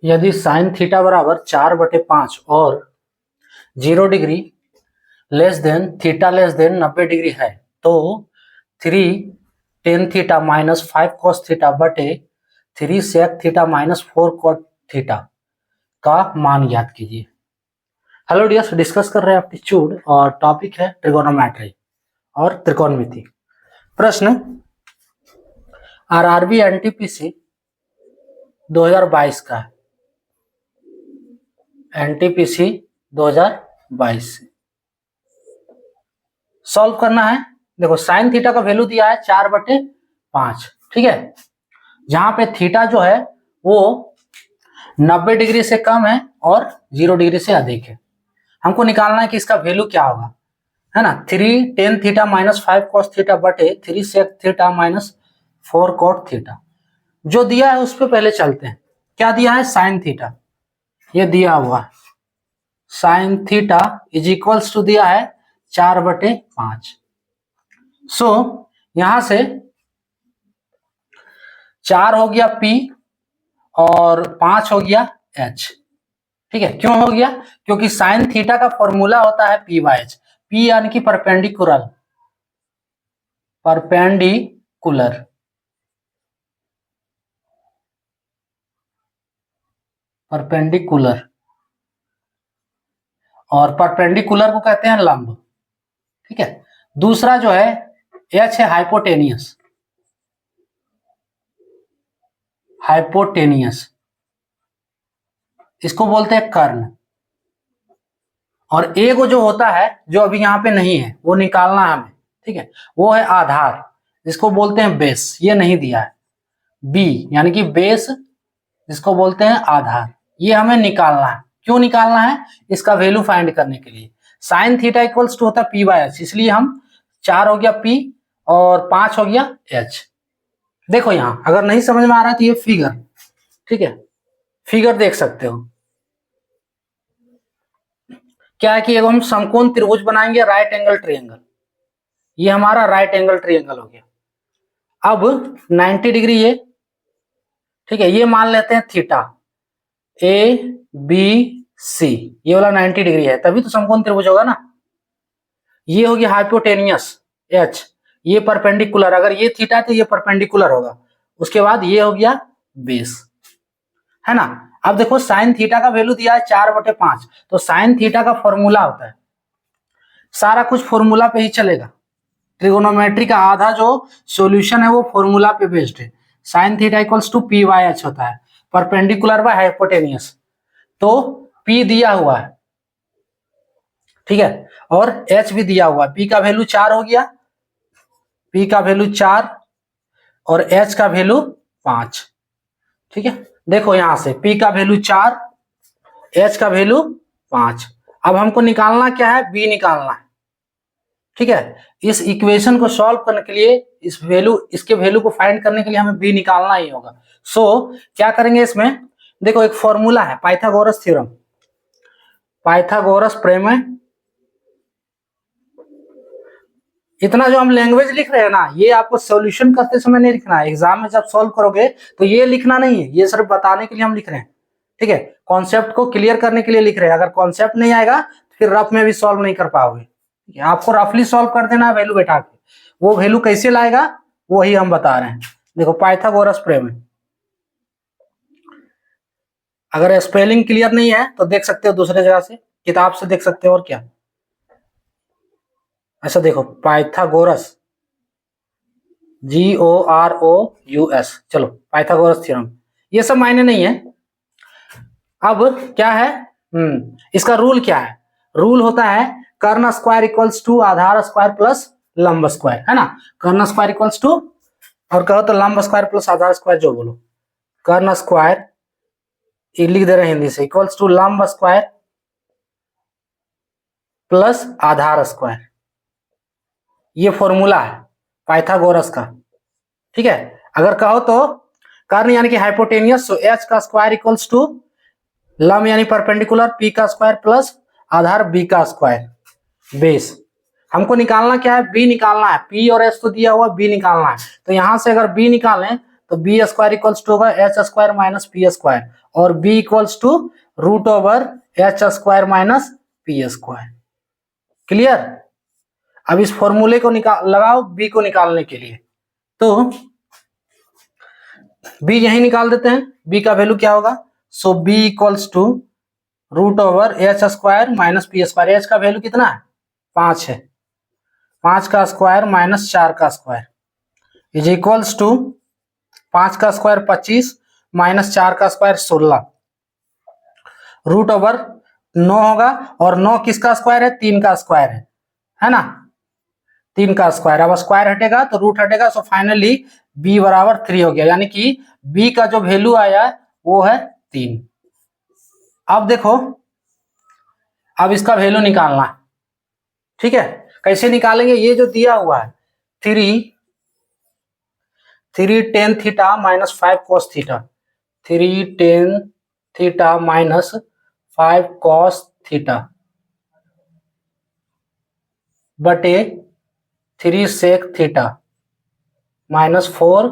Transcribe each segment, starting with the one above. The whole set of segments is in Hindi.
यदि साइन थीटा बराबर 4/5 और 0 degree less than theta less than 90 degree है तो 3 tan theta minus 5 cos theta बटे 3 sec theta minus 4 cot theta का मान ज्ञात कीजिए। हेलो डियर्स, डिस्कस कर रहे हैं एप्टीट्यूड और टॉपिक है ट्रिगोनोमेट्री और त्रिकोणमिति। प्रश्न आरआरबी एनटीपीसी 2022 का है। एनटीपीसी 2022 से सॉल्व करना है। देखो साइन थीटा का वैल्यू दिया है 4/5, ठीक है। जहां पे थीटा जो है वो 90 डिग्री से कम है और 0 डिग्री से अधिक है। हमको निकालना है कि इसका वैल्यू क्या होगा, है ना। 3 tan theta minus 5 cos theta बटे 3 sec theta minus 4 cot theta. जो दिया है उस पर पहले चलते हैं। क्या दिया है? Sine theta. ये दिया हुआ है sine theta is equals to दिया है 4/5। सो यहां से 4 हो गया P और 5 हो गया H, ठीक है। क्यों हो गया? क्योंकि साइन थीटा का फॉर्मूला होता है P/H। P यानी कि परपेंडिकुलर और परपेंडिकुलर को कहते हैं लंब, ठीक है। दूसरा जो है H है हाइपोटेनियस, इसको बोलते हैं कर्ण। और एक जो होता है जो अभी यहाँ पे नहीं है वो निकालना है हमें, ठीक है। वो है आधार, जिसको बोलते हैं बेस। ये नहीं दिया है बी यानी कि बेस, जिसको बोलते हैं आधार। ये हमें निकालना है। क्यों निकालना है? इसका वैल्यू फाइंड करने के लिए। साइन थीटा इक्वल्स टू होता है P/H, इसलिए हम 4 हो गया P और 5 हो गया H। देखो यहां अगर नहीं समझ में आ रहा है तो ये फिगर, ठीक है, फिगर देख सकते हो। क्या है कि हम समकोण त्रिभुज बनाएंगे, राइट एंगल ट्रायंगल। ये हमारा राइट एंगल ट्रायंगल हो गया। अब 90 डिग्री ये, ठीक है, ये मान लेते हैं थीटा ABC, ये वाला 90 डिग्री है, तभी तो समकोण त्रिभुज होगा ना। ये हो गया हाइपोटेनियस H, ये परपेंडिकुलर, अगर ये थीटा तो ये परपेंडिकुलर होगा। उसके बाद ये हो गया बेस, है ना। अब देखो साइन थीटा का वैल्यू दिया है 4/5, तो साइन थीटा का फॉर्मूला होता है, सारा कुछ फॉर्मूला पे ही चलेगा। ट्रिगोनोमेट्री का आधा जो सॉल्यूशन है वो फॉर्मूला पे बेस्ड है। Sine theta equals to P/H होता है, परपेंडिकुलर बाय हाइपोटेनियस। तो P दिया हुआ है, ठीक है, और H भी दिया हुआ है। P का वैल्यू 4 हो गया, P का वैल्यू 4 और H का वैल्यू 5, ठीक है। देखो यहां से P का वैल्यू 4, H का वैल्यू 5। अब हमको निकालना क्या है? B निकालना है, ठीक है। इस इक्वेशन को सॉल्व करने के लिए, इसके वैल्यू को फाइंड करने के लिए हमें B निकालना ही होगा। सो क्या करेंगे इसमें? देखो एक फॉर्मूला है पाइथागोरस थ्योरम, पाइथागोरस प्रमेय। इतना जो हम लैंग्वेज लिख रहे हैं ना, ये आपको सॉल्यूशन करते समय नहीं लिखना है। एग्जाम में जब सॉल्व करोगे तो ये लिखना नहीं है, ये सिर्फ बताने के लिए हम लिख रहे हैं, ठीक है। कॉन्सेप्ट को क्लियर करने के लिए लिख रहे हैं। अगर कॉन्सेप्ट नहीं आएगा तो फिर रफ में भी सॉल्व नहीं कर पाओगे, ठीक है। आपको रफली सॉल्व कर देना है वैल्यू बैठा के। वो वैल्यू कैसे लाएगा वही हम बता रहे हैं। देखो पाइथागोरस प्रमेय, अगर स्पेलिंग क्लियर नहीं है तो देख सकते हो दूसरे जगह से, किताब से देख सकते हो। और क्या, ऐसा देखो पाइथागोरस GOROUS, चलो पाइथागोरस थ्योरम। ये सब मायने नहीं है। अब क्या है, इसका रूल क्या है? रूल होता है कर्ण स्क्वायर इक्वल्स टू आधार स्क्वायर प्लस लंब स्क्वायर, है ना। कर्ण स्क्वायर इक्वल्स टू, और कहो तो लंब स्क्वायर प्लस आधार स्क्वायर, जो बोलो। कर्ण स्क्वायर, ये लिख दे रहे हैं हिंदी से, इक्वल्स टू लंब स्क्वायर प्लस आधार स्क्वायर। ये फॉर्मूला है पाइथागोरस का, ठीक है। अगर कहो तो कर्ण यानी कि हाइपोटेनियस, सो H का स्क्वायर इक्वल्स टू लंब यानी परपेंडिकुलर P का स्क्वायर प्लस आधार B का स्क्वायर बेस। हमको निकालना क्या है? B निकालना है। P और H तो दिया हुआ, B निकालना है। तो यहां से अगर B निकालें तो बी स्क्वायर इक्वल्स टू होगा H square minus P square, और B equals to root over H square minus P square. Clear? अब इस फॉर्मूले को लगाओ बी को निकालने के लिए, तो बी यही निकाल देते हैं। बी का वैल्यू क्या होगा? So B equals to root over H square minus P square. H का वैल्यू कितना है? 5 है। 5 का स्क्वायर माइनस 4 का स्क्वायर इज इक्वल्स टू 5 का स्क्वायर 25 माइनस 4 का स्क्वायर 16 रूट ओवर 9 होगा, और 9 किसका स्क्वायर है? 3 का स्क्वायर है ना? 3 का स्क्वायर, अब स्क्वायर हटेगा तो रूट हटेगा, सो फाइनली b बराबर 3 हो गया, यानी कि b का जो वैल्यू आया वो है 3। अब देखो, अब इसका वैल्यू निकालना है, ठीक है? कैसे निकालेंगे? ये जो दिया हुआ है 3 tan theta minus 5 cos theta, 3 tan theta minus 5 cos theta बटे 3 sec theta minus 4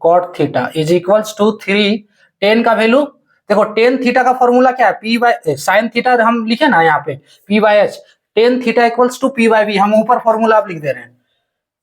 cot theta is equals to 3 tan का वैल्यू देखो, tan थीटा का फॉर्मूला क्या है? p बाय साइन थीटा हम लिखे ना यहाँ पे p by H, tan theta equals to p by B, हम ऊपर फॉर्मूला आप लिख दे रहे हैं,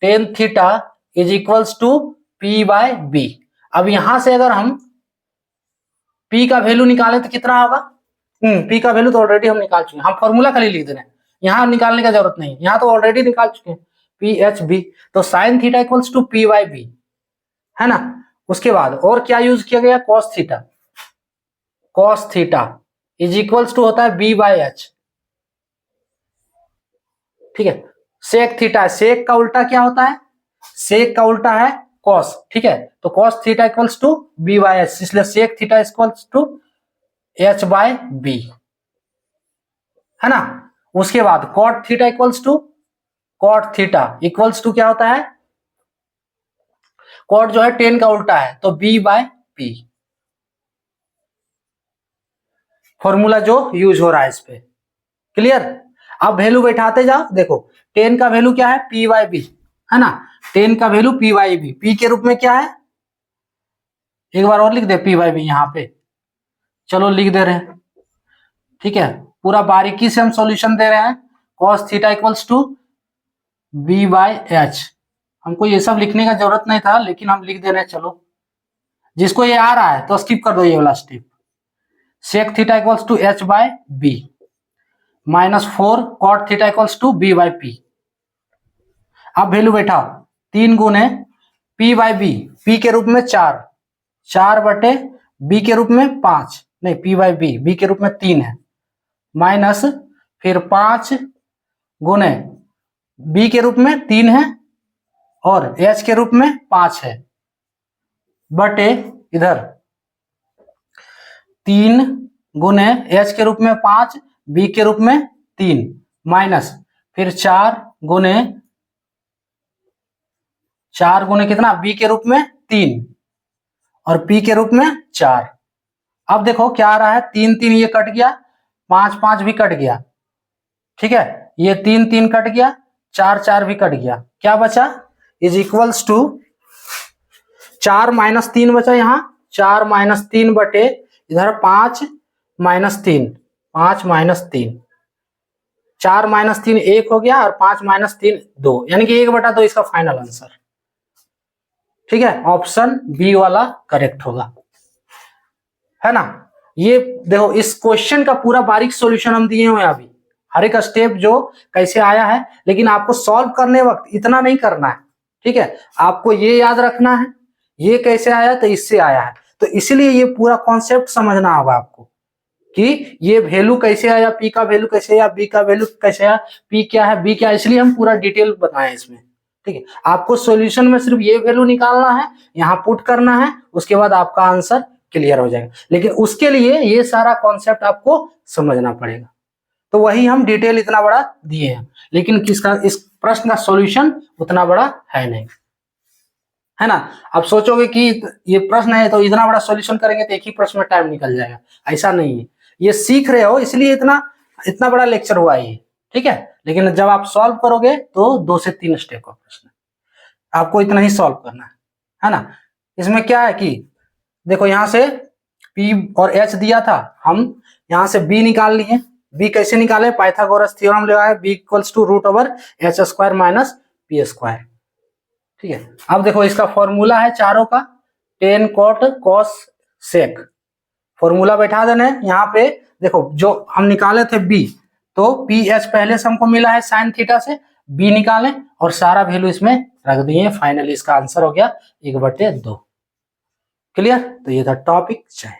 tan theta is equals to p by B. अब यहां से अगर हम p का वैल्यू निकालें तो कितना होगा? p का वैल्यू तो ऑलरेडी हम निकाल चुके हैं, हम फॉर्मूला खाली लिख दे रहे हैं, यहाँ निकालने का जरूरत नहीं, यहाँ तो ऑलरेडी निकाल चुके हैं पी एच बी, तो sine theta equals to P by B, है ना? उसके बाद और क्या यूज किया गया? Cos theta, cos theta is equals to होता है बी बाई एच, ठीक है? सेक थीटा, सेक का उल्टा क्या होता है? सेक का उल्टा है कॉस, ठीक है? तो cos theta equals to B by H, इसलिए sec theta equals to H by B, है ना? उसके बाद cot theta equals to, cot theta equals to क्या होता है? कॉट जो है टेन का उल्टा है, तो बी बाय पी, फॉर्मूला जो यूज हो रहा है इस पे। क्लियर? अब वैल्यू बैठाते जाओ, देखो टेन का वैल्यू क्या है? पी बाई बी, है ना? टेन का value P by B, P के रूप में क्या है? एक बार और लिख दे पी बाई बी यहां पे, चलो लिख दे रहे हैं, ठीक है? पूरा बारीकी से हम सॉल्यूशन दे रहे हैं। Cos theta equals to B by H, हमको ये सब लिखने का जरूरत नहीं था, लेकिन हम लिख दे रहे हैं। चलो, जिसको ये आ रहा है तो स्किप कर दो ये वाला step. Sec theta equals to H by B minus 4 cot theta equals to B by P. अब वैल्यू बैठाओ, 3 गुने पी बाई बी, पी के रूप में 4, 4 बटे बी के रूप में 5, नहीं पी बाई बी, बी के रूप में 3 है, माइनस फिर 5 गुने बी के रूप में 3 है और एच के रूप में 5 है, बटे इधर 3 गुने एच के रूप में 5, बी के रूप में 3, माइनस फिर 4 गुने कितना? बी के रूप में 3 और पी के रूप में 4। अब देखो क्या आ रहा है? 3 3 ये कट गया, 5 5 भी कट गया, ठीक है? ये 3 3 कट गया, 4 4 भी कट गया, क्या बचा? इज इक्वल्स टू 4 माइनस 3 बचा यहाँ, 4 माइनस 3 बटे इधर 5 माइनस 3, 5 माइनस 3, 4 माइनस 3 1 हो गया और 5 माइनस 3 2, यानी कि 1/2 इसका फाइनल आंसर, ठीक है? ऑप्शन बी वाला करेक्ट होगा, है ना? ये देखो, इस क्वेश्चन का पूरा बारीक सॉल्यूशन हम दिए हुए हैं अभी, हर एक स्टेप जो कैसे आया है, लेकिन आपको सॉल्व करने वक्त इतना नहीं करना है, ठीक है? आपको ये याद रखना है ये कैसे आया, तो इससे आया है, तो इसलिए ये पूरा कॉन्सेप्ट समझना होगा आपको कि ये वैल्यू कैसे आया, पी का वैल्यू कैसे आया, बी का वैल्यू कैसे आया, पी क्या है, बी क्या है, इसलिए हम पूरा डिटेल बताएं इसमें, ठीक है? आपको सॉल्यूशन में सिर्फ ये वैल्यू निकालना है, यहाँ पुट करना है, उसके बाद आपका आंसर क्लियर हो जाएगा, लेकिन उसके लिए ये सारा कॉन्सेप्ट आपको समझना पड़ेगा। तो वही हम डिटेल इतना बड़ा दिए हैं, लेकिन किसका इस प्रश्न का सॉल्यूशन उतना बड़ा है नहीं, है ना? अब सोचोगे कि ये प्रश्न है तो इतना बड़ा सॉल्यूशन करेंगे तो एक ही प्रश्न में टाइम निकल जाएगा, ऐसा नहीं है। ये सीख रहे हो इसलिए इतना बड़ा लेक्चर हुआ है, ठीक है? लेकिन जब आप सॉल्व करोगे तो 2 से 3 स्टेप का प्रश्न आपको इतना ही सॉल्व करना है ना? इसमें क्या है कि देखो यहां से P और H दिया था, हम यहां से B निकाल लिए। B कैसे निकाले, पाइथागोरस थ्योरम लगाए, B equals to root over H square minus P square. ठीक है, अब देखो इसका फॉर्मूला है चारों का, tan cot cos sec, formula बैठा देना है यहाँ पे। देखो जो हम निकाले थे B, तो पी एच पहले से हमको मिला है साइन थीटा से, B निकालें और सारा वैल्यू इसमें रख दिए। फाइनली इसका आंसर हो गया 1/2। क्लियर? तो ये था टॉपिक। जय।